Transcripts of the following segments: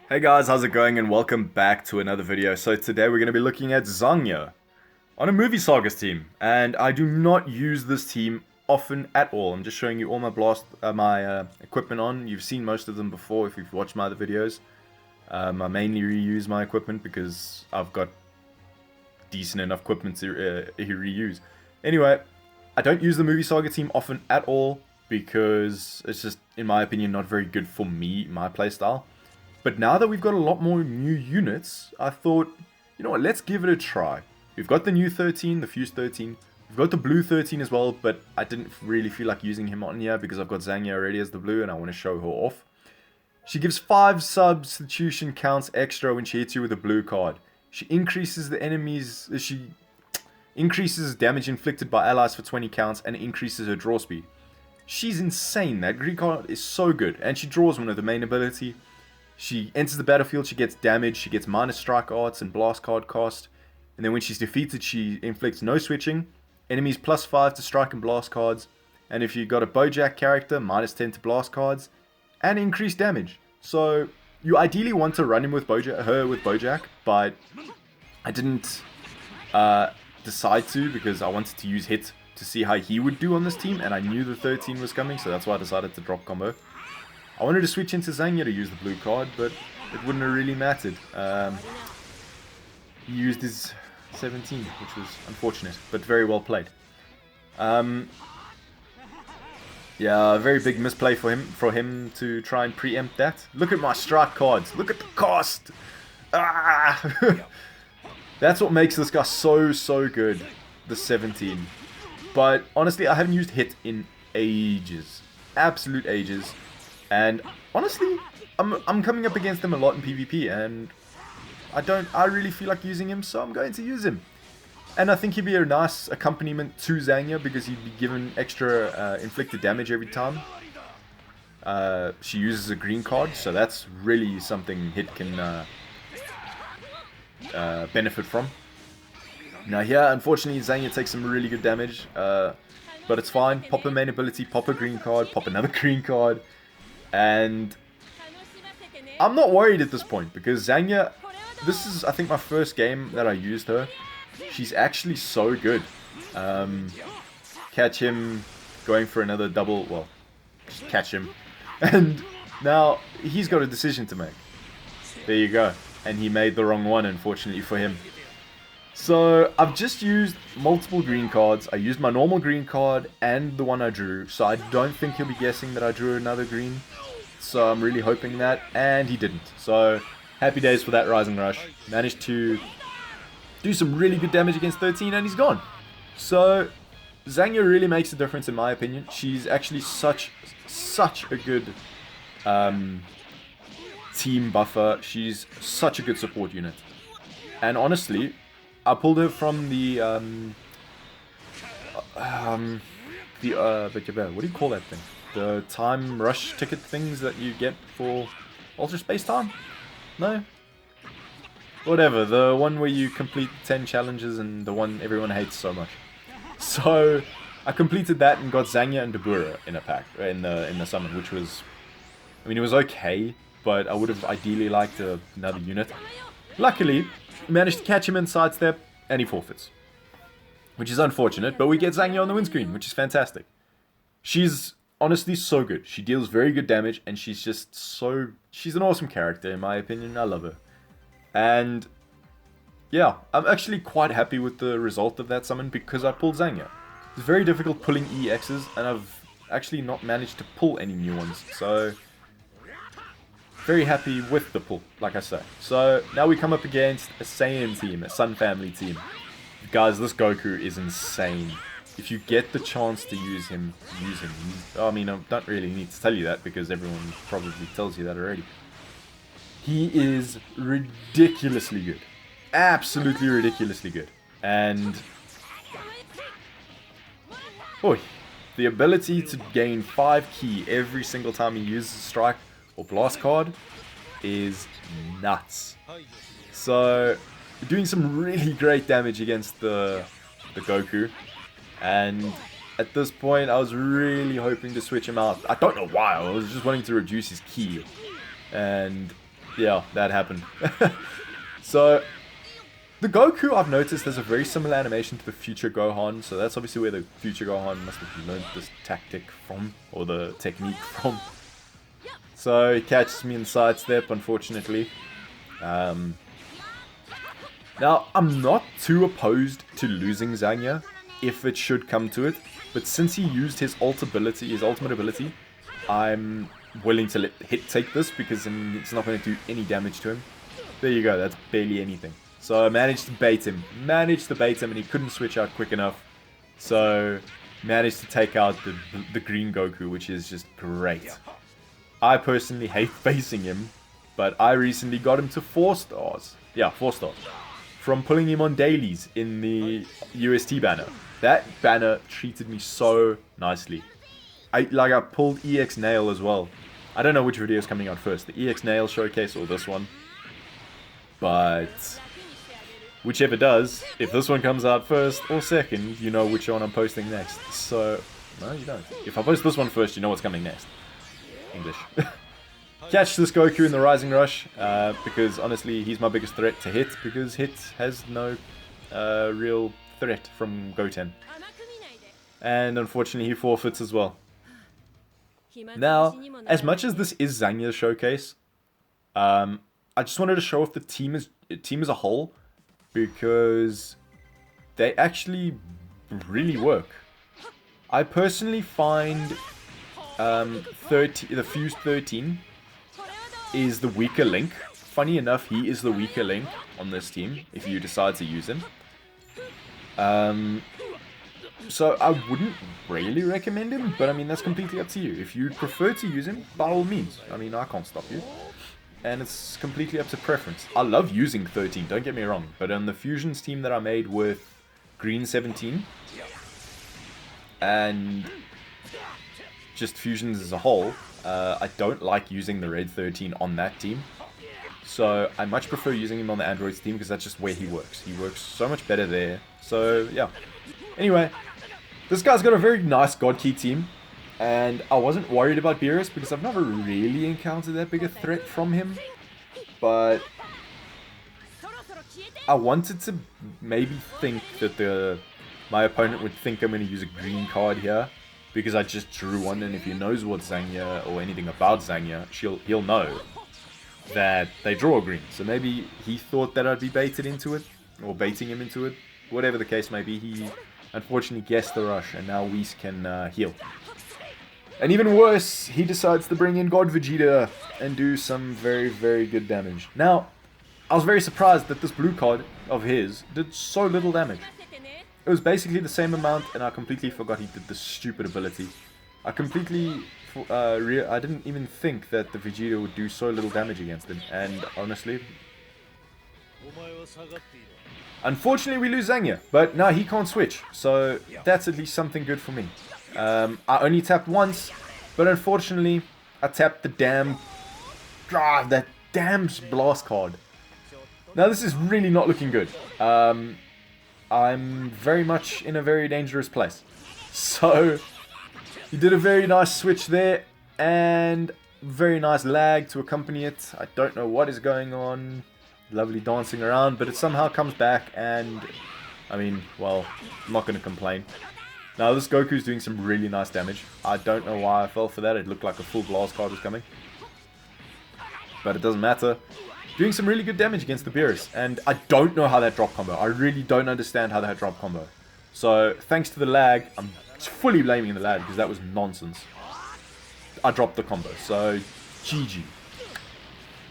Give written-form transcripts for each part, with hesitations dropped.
Hey guys, how's it going and welcome back to another video. So today we're going to be looking at Zangya on a movie Sagas team, and I do not use this team often at all. I'm just showing you all my equipment on. You've seen most of them before if you've watched my other videos. I mainly reuse my equipment because I've got decent enough equipment to reuse. Anyway, I don't use the movie Saga team often at all because it's just, in my opinion, not very good for me, my playstyle. But now that we've got a lot more new units, I thought, you know what, let's give it a try. We've got the new 13, the Fuse 13. We've got the blue 13 as well, but I didn't really feel like using him on here because I've got Zangya already as the blue and I want to show her off. She gives 5 substitution counts extra when she hits you with a blue card. She increases damage inflicted by allies for 20 counts and increases her draw speed. She's insane. That green card is so good, and she draws one of the main ability. She enters the battlefield, she gets damage, she gets minus strike arts and blast card cost. And then when she's defeated, she inflicts no switching. Enemies +5 to strike and blast cards. And if you got a Bojack character, -10 to blast cards. And increased damage. So you ideally want to run him with her with Bojack, but I didn't decide to because I wanted to use Hit to see how he would do on this team. And I knew the 13 was coming, so that's why I decided to drop combo. I wanted to switch into Zangya to use the blue card, but it wouldn't have really mattered. He used his 17, which was unfortunate, but very well played. Yeah, a very big misplay for him to try and preempt that. Look at my strike cards. Look at the cost. Ah! That's what makes this guy so good, the 17. But honestly, I haven't used Hit in ages. Absolute ages. And honestly, I'm coming up against him a lot in PvP, and I really feel like using him, so I'm going to use him. And I think he'd be a nice accompaniment to Zangya because he'd be given extra inflicted damage every time she uses a green card, so that's really something Hit can benefit from. Now here, unfortunately, Zangya takes some really good damage, but it's fine. Pop a main ability, pop a green card, pop another green card. And I'm not worried at this point because Zangya, this is I think my first game that I used her. She's actually so good. Catch him going for another double, well, just catch him. And now he's got a decision to make. There you go. And he made the wrong one, unfortunately for him. So I've just used multiple green cards. I used my normal green card and the one I drew. So I don't think he'll be guessing that I drew another green. So I'm really hoping that. And he didn't. So happy days for that Rising Rush. Managed to do some really good damage against 13 and he's gone. So Zangya really makes a difference in my opinion. She's actually such a good team buffer. She's such a good support unit. And honestly, I pulled her from the what do you call that thing? The time rush ticket things that you get for Ultra Space Time? No? Whatever, the one where you complete 10 challenges and the one everyone hates so much. So I completed that and got Zangya and Dabura in a pack in the summon, which was, I mean, it was okay, but I would have ideally liked another unit. Luckily, managed to catch him in sidestep, and he forfeits. Which is unfortunate, but we get Zangya on the windscreen, which is fantastic. She's honestly so good. She deals very good damage, and she's an awesome character, in my opinion. I love her. And, yeah, I'm actually quite happy with the result of that summon, because I pulled Zangya. It's very difficult pulling EXs, and I've actually not managed to pull any new ones, so very happy with the pull, like I say. So now we come up against a Saiyan team, a Sun Family team. Guys, this Goku is insane. If you get the chance to use him, use him. I mean, I don't really need to tell you that because everyone probably tells you that already. He is ridiculously good. Absolutely ridiculously good. And boy, the ability to gain 5 ki every single time he uses a strike or blast card is nuts. So doing some really great damage against the Goku, and at this point I was really hoping to switch him out. I don't know why, I was just wanting to reduce his ki, and yeah, that happened. So, the Goku, I've noticed, has a very similar animation to the future Gohan. So that's obviously where the future Gohan must have learned this tactic from, or the technique from. So, he catches me in sidestep, unfortunately. Now, I'm not too opposed to losing Zangya, if it should come to it. But since he used his ultimate ability, I'm willing to let Hit take this, because it's not going to do any damage to him. There you go, that's barely anything. So I managed to bait him, and he couldn't switch out quick enough. So, managed to take out the green Goku, which is just great. I personally hate facing him, but I recently got him to 4 stars. Yeah, 4 stars. From pulling him on dailies in the UST banner. That banner treated me so nicely. I pulled EX Nail as well. I don't know which video is coming out first, the EX Nail showcase or this one. But whichever does, if this one comes out first or second, you know which one I'm posting next. So, no, you don't. If I post this one first, you know what's coming next. English. Catch this Goku in the Rising Rush, because honestly, he's my biggest threat to Hit, because Hit has no real threat from Goten. And unfortunately, he forfeits as well. Now, as much as this is Zangya's showcase, I just wanted to show off the team as a whole, because they actually really work. I personally find the Fused 13 is the weaker link. Funny enough, he is the weaker link on this team, if you decide to use him. So I wouldn't really recommend him, but I mean, that's completely up to you. If you prefer to use him, by all means. I mean, I can't stop you. And it's completely up to preference. I love using 13, don't get me wrong. But on the Fusions team that I made with Green 17, and just Fusions as a whole, I don't like using the Red 13 on that team. So I much prefer using him on the Androids team, because that's just where he works. He works so much better there. So, yeah. Anyway, this guy's got a very nice God Key team. And I wasn't worried about Beerus, because I've never really encountered that big a threat from him. But I wanted to maybe think that my opponent would think I'm going to use a green card here, because I just drew one, and if he knows what Zangya or anything about Zangya, he'll know that they draw green. So maybe he thought that I'd be baited into it, or baiting him into it. Whatever the case may be, he unfortunately guessed the rush, and now Whis can heal. And even worse, he decides to bring in God Vegeta and do some very, very good damage. Now, I was very surprised that this blue card of his did so little damage. It was basically the same amount, and I completely forgot he did this stupid ability. I didn't even think that the Vegeta would do so little damage against him, and honestly, unfortunately we lose Zangya, but now he can't switch, so that's at least something good for me. I only tapped once, but unfortunately I tapped the that damn blast card. Now this is really not looking good. I'm very much in a very dangerous place. So, he did a very nice switch there, and very nice lag to accompany it. I don't know what is going on. Lovely dancing around, but it somehow comes back, and I mean, well, I'm not going to complain. Now this Goku's doing some really nice damage. I don't know why I fell for that. It looked like a full blast card was coming. But it doesn't matter. Doing some really good damage against the Beerus. And I don't know how that drop combo. I really don't understand how that drop combo. So, thanks to the lag, I'm fully blaming the lag, because that was nonsense. I dropped the combo. So, GG.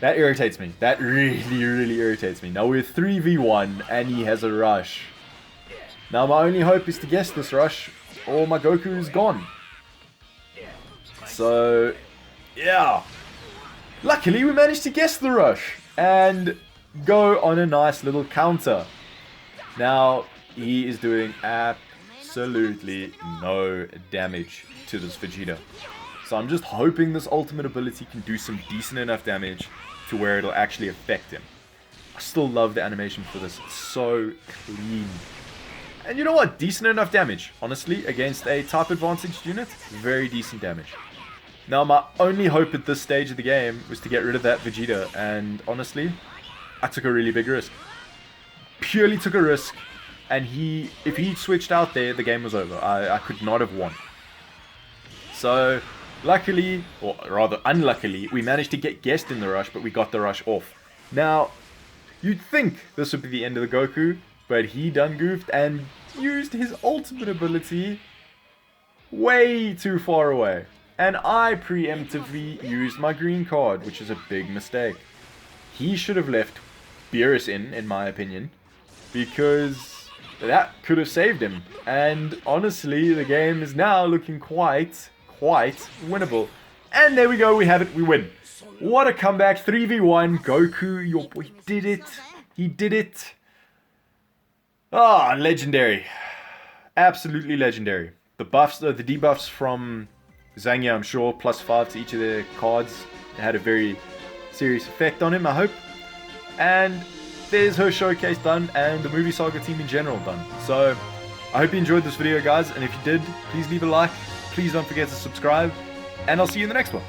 That irritates me. That really, really irritates me. Now we're 3v1 and he has a rush. Now my only hope is to guess this rush, or my Goku is gone. So, yeah. Luckily we managed to guess the rush and go on a nice little counter. Now he is doing absolutely no damage to this Vegeta. So I'm just hoping this ultimate ability can do some decent enough damage to where it'll actually affect him. I still love the animation for this. It's so clean. And you know what? Decent enough damage. Honestly, against a type advantaged unit, very decent damage. Now, my only hope at this stage of the game was to get rid of that Vegeta, and honestly, I took a really big risk. Purely took a risk, and if he switched out there, the game was over. I could not have won. So, luckily, or rather unluckily, we managed to get guessed in the rush, but we got the rush off. Now, you'd think this would be the end of the Goku, but he done goofed and used his ultimate ability way too far away. And I preemptively used my green card, which is a big mistake. He should have left Beerus in my opinion, because that could have saved him. And honestly, the game is now looking quite winnable. And there we go, we have it, we win. What a comeback, 3v1, Goku, your boy did it. He did it. Ah, legendary. Absolutely legendary. The buffs, the debuffs from Zangya, I'm sure, +5 to each of their cards, had a very serious effect on him, I hope. And there's her showcase done, and the movie Saga team in general done. So, I hope you enjoyed this video, guys, and if you did, please leave a like, please don't forget to subscribe, and I'll see you in the next one.